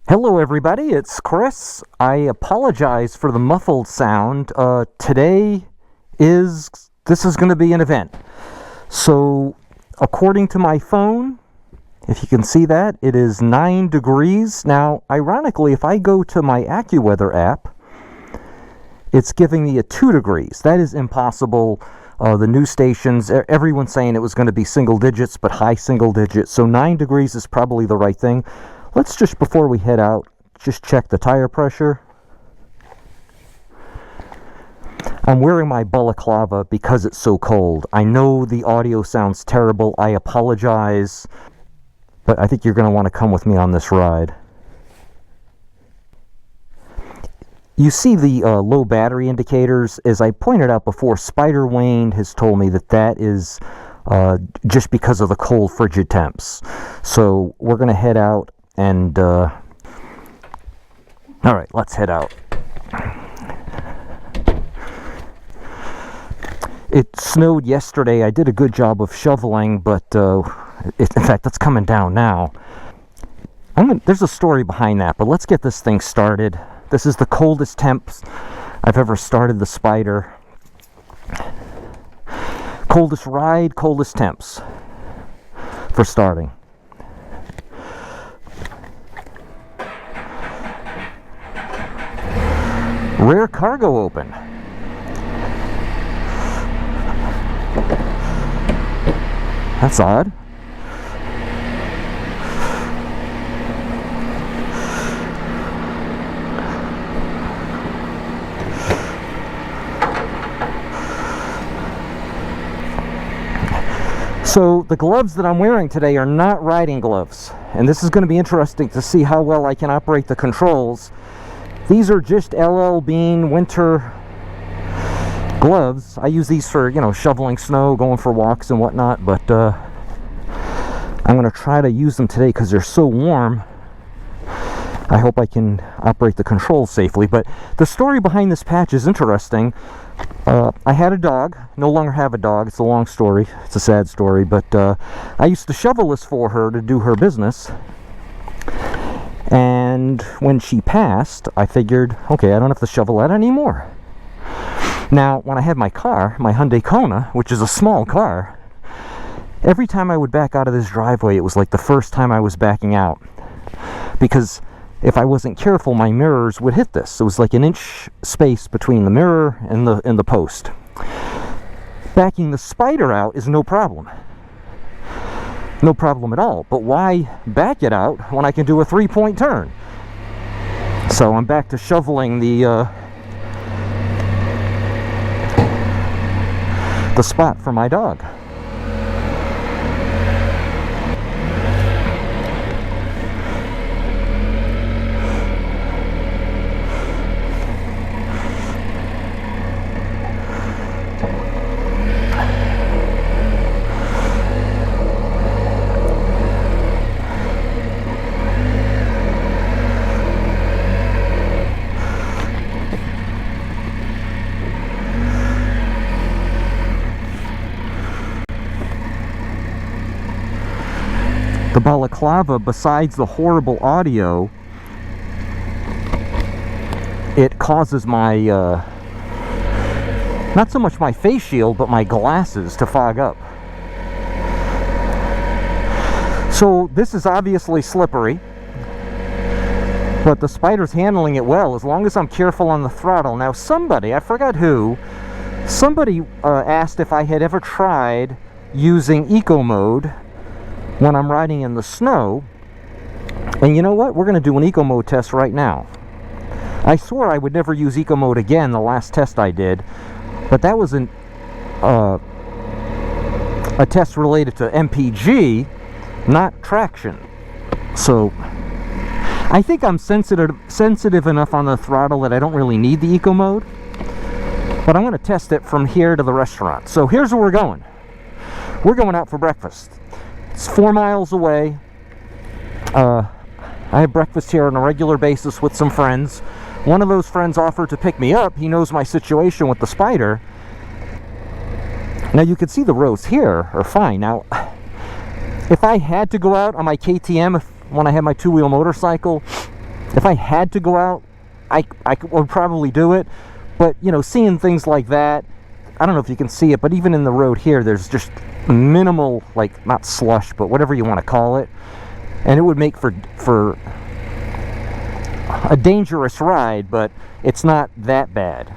Hello everybody, it's Chris. I apologize for the muffled sound. This is going to be an event. So, according to my phone, if you can see that, it is 9 degrees. Now, ironically, if I go to my AccuWeather app, it's giving me a 2 degrees. That is impossible. The news stations, everyone's saying it was going to be single digits, but high single digits. So 9 degrees is probably the right thing. Let's just, before we head out, just check the tire pressure. I'm wearing my balaclava because it's so cold. I know the audio sounds terrible. I apologize. But I think you're going to want to come with me on this ride. You see the low battery indicators. As I pointed out before, Spyder Wayne has told me that is just because of the cold, frigid temps. So we're going to head out. And, alright, let's head out. It snowed yesterday. I did a good job of shoveling, but, in fact, it's coming down now. There's a story behind that, but let's get this thing started. This is the coldest temps I've ever started the Spyder. Coldest ride, coldest temps for starting. Rear cargo open. That's odd. So the gloves that I'm wearing today are not riding gloves, and this is going to be interesting to see how well I can operate the controls. These are just LL Bean winter gloves. I use these for, shoveling snow, going for walks and whatnot, but I'm going to try to use them today because they're so warm. I hope I can operate the controls safely. But the story behind this patch is interesting. I had a dog, no longer have a dog. It's a long story. It's a sad story, but I used to shovel this for her to do her business. And when she passed, I figured, okay, I don't have to shovel that anymore. Now, when I had my car, my Hyundai Kona, which is a small car, every time I would back out of this driveway, it was like the first time I was backing out. Because if I wasn't careful, my mirrors would hit this. It was like an inch space between the mirror and the post. Backing the Spyder out is no problem. No problem at all, but why back it out when I can do a 3-point turn? So I'm back to shoveling the spot for my dog. The balaclava, besides the horrible audio, it causes my, not so much my face shield, but my glasses to fog up. So this is obviously slippery, but the Spyder's handling it well, as long as I'm careful on the throttle. Now somebody, I forgot who, somebody asked if I had ever tried using eco mode when I'm riding in the snow, and you know what? We're going to do an eco mode test right now. I swore I would never use eco mode again the last test I did, but that was a test related to MPG, not traction. So I think I'm sensitive enough on the throttle that I don't really need the eco mode, but I'm going to test it from here to the restaurant. So here's where we're going. We're going out for breakfast. It's 4 miles away. I have breakfast here on a regular basis with some friends. One of those friends offered to pick me up. He knows my situation with the Spyder. Now you can see the roads here are fine. Now, if I had to go out on my KTM when I had my two-wheel motorcycle, If I had to go out, I would probably do it. But, you know, seeing things like that, I don't know if you can see it, but even in the road here, there's just minimal, like, not slush, but whatever you want to call it. And it would make for a dangerous ride, but it's not that bad.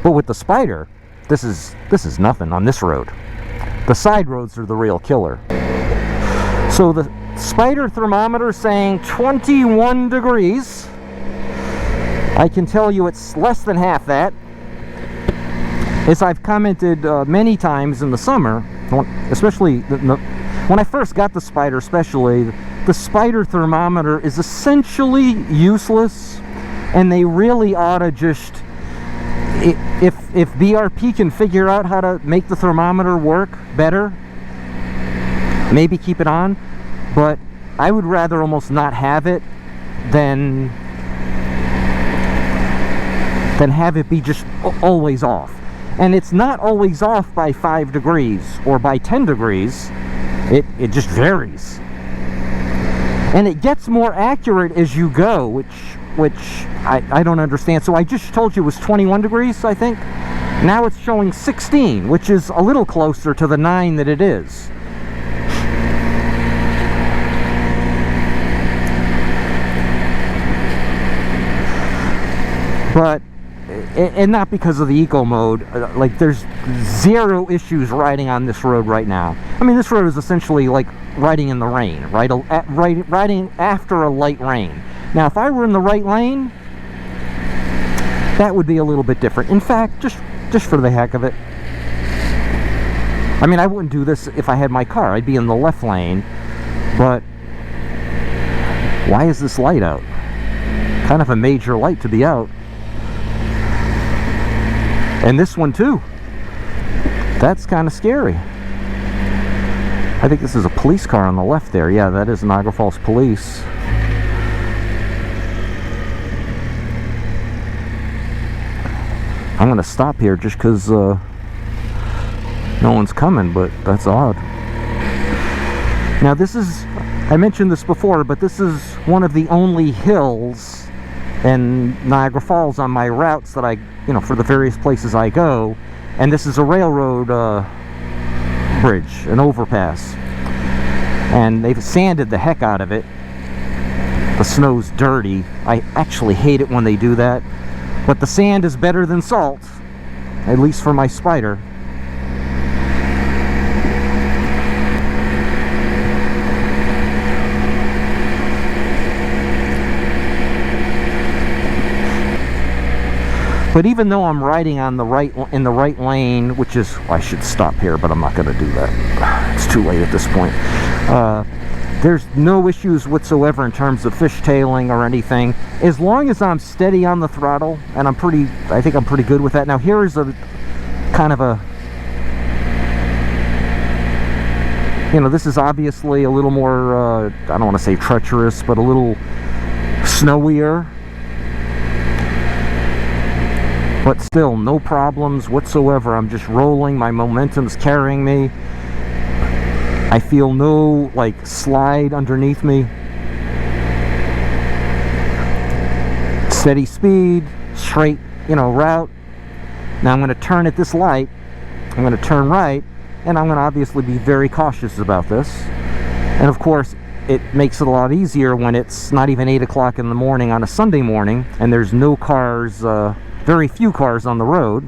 But with the Spyder, this is nothing on this road. The side roads are the real killer. So the Spyder thermometer saying 21 degrees. I can tell you it's less than half that. As I've commented many times in the summer, especially when I first got the Spyder, especially, the Spyder thermometer is essentially useless, and they really ought to just, if BRP can figure out how to make the thermometer work better, maybe keep it on. But I would rather almost not have it than have it be just always off. And it's not always off by 5 degrees or by 10 degrees. It just varies. And it gets more accurate as you go, which I don't understand. So I just told you it was 21 degrees, I think. Now it's showing 16, which is a little closer to the 9 that it is. But, and not because of the eco mode, like there's zero issues riding on this road right now. I mean, this road is essentially like riding in the rain, right? Riding after a light rain. Now, if I were in the right lane, that would be a little bit different. In fact, just for the heck of it. I mean, I wouldn't do this if I had my car. I'd be in the left lane. But why is this light out? Kind of a major light to be out. And this one too. That's kind of scary. I think this is a police car on the left there. Yeah, that is Niagara Falls Police. I'm going to stop here just because no one's coming, but that's odd. Now this is, I mentioned this before, but this is one of the only hills in Niagara Falls on my routes that I, you know, for the various places I go. And this is a railroad bridge, an overpass. And they've sanded the heck out of it. The snow's dirty. I actually hate it when they do that. But the sand is better than salt, at least for my Spyder. But even though I'm riding on in the right lane, which is, well, I should stop here, but I'm not going to do that. It's too late at this point. There's no issues whatsoever in terms of fishtailing or anything, as long as I'm steady on the throttle, and I think I'm pretty good with that. Now here is a kind of a, you know, this is obviously a little more, I don't want to say treacherous, but a little snowier. But still, no problems whatsoever. I'm just rolling. My momentum's carrying me. I feel no, like, slide underneath me. Steady speed, straight, you know, route. Now I'm going to turn at this light. I'm going to turn right, and I'm going to obviously be very cautious about this. And of course, it makes it a lot easier when it's not even 8 o'clock in the morning on a Sunday morning, and there's no cars, very few cars on the road.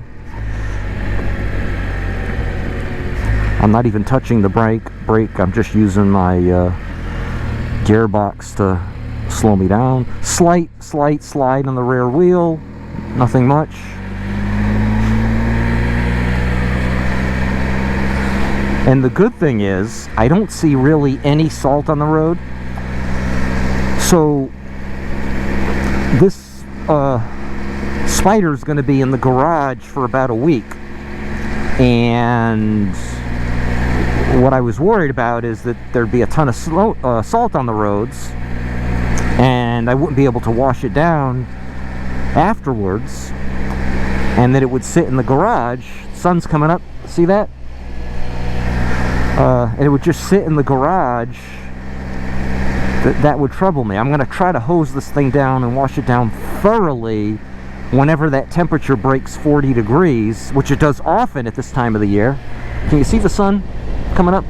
I'm not even touching the brake. I'm just using my gearbox to slow me down. Slight slide on the rear wheel. Nothing much. And the good thing is, I don't see really any salt on the road. So this Spyder is going to be in the garage for about a week, and what I was worried about is that there'd be a ton of salt on the roads, and I wouldn't be able to wash it down afterwards, and that it would sit in the garage. Sun's coming up, see that? And it would just sit in the garage that would trouble me. I'm going to try to hose this thing down and wash it down thoroughly whenever that temperature breaks 40 degrees, which it does often at this time of the year. Can you see the sun coming up?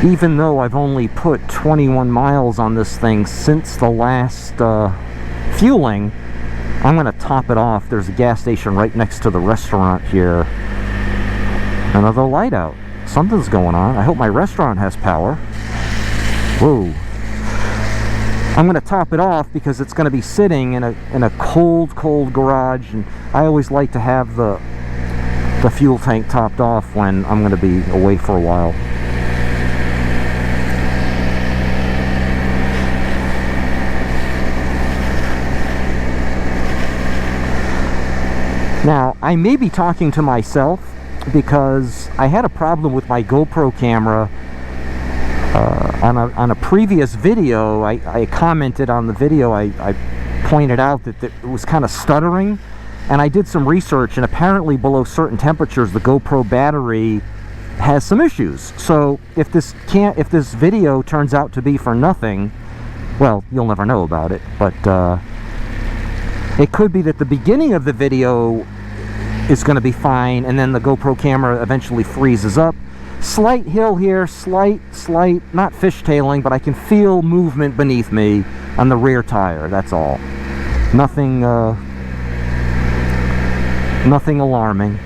Even though I've only put 21 miles on this thing since the last fueling, I'm going to top it off. There's a gas station right next to the restaurant here. Another light out. Something's going on. I hope my restaurant has power. Whoa. I'm going to top it off because it's going to be sitting in a cold garage, and I always like to have the fuel tank topped off when I'm going to be away for a while. Now, I may be talking to myself because I had a problem with my GoPro camera on a previous video. I commented on the video. I pointed out that it was kind of stuttering, and I did some research, and apparently below certain temperatures the GoPro battery has some issues. So if this video turns out to be for nothing, well, you'll never know about it, but it could be that the beginning of the video is going to be fine, and then the GoPro camera eventually freezes up. Slight hill here, slight, not fishtailing, but I can feel movement beneath me on the rear tire, that's all. Nothing alarming.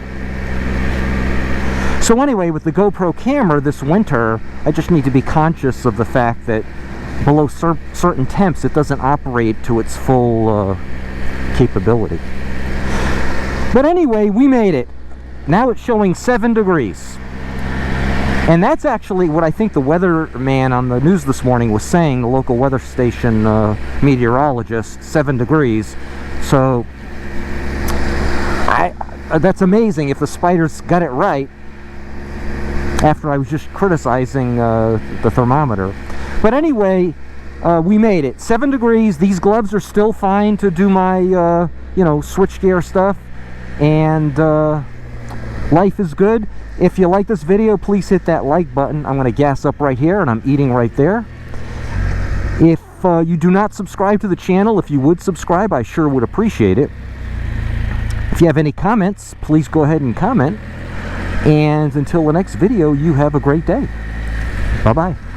So anyway, with the GoPro camera this winter, I just need to be conscious of the fact that below certain temps it doesn't operate to its full capability. But anyway, we made it. Now it's showing 7 degrees. And that's actually what I think the weatherman on the news this morning was saying, the local weather station meteorologist, 7 degrees. So, that's amazing if the Spyder's got it right, after I was just criticizing the thermometer. But anyway, we made it. 7 degrees. These gloves are still fine to do my, switchgear stuff. And life is good. If you like this video, please hit that like button. I'm going to gas up right here, and I'm eating right there. If you do not subscribe to the channel, if you would subscribe, I sure would appreciate it. If you have any comments, please go ahead and comment. And until the next video, you have a great day. Bye-bye.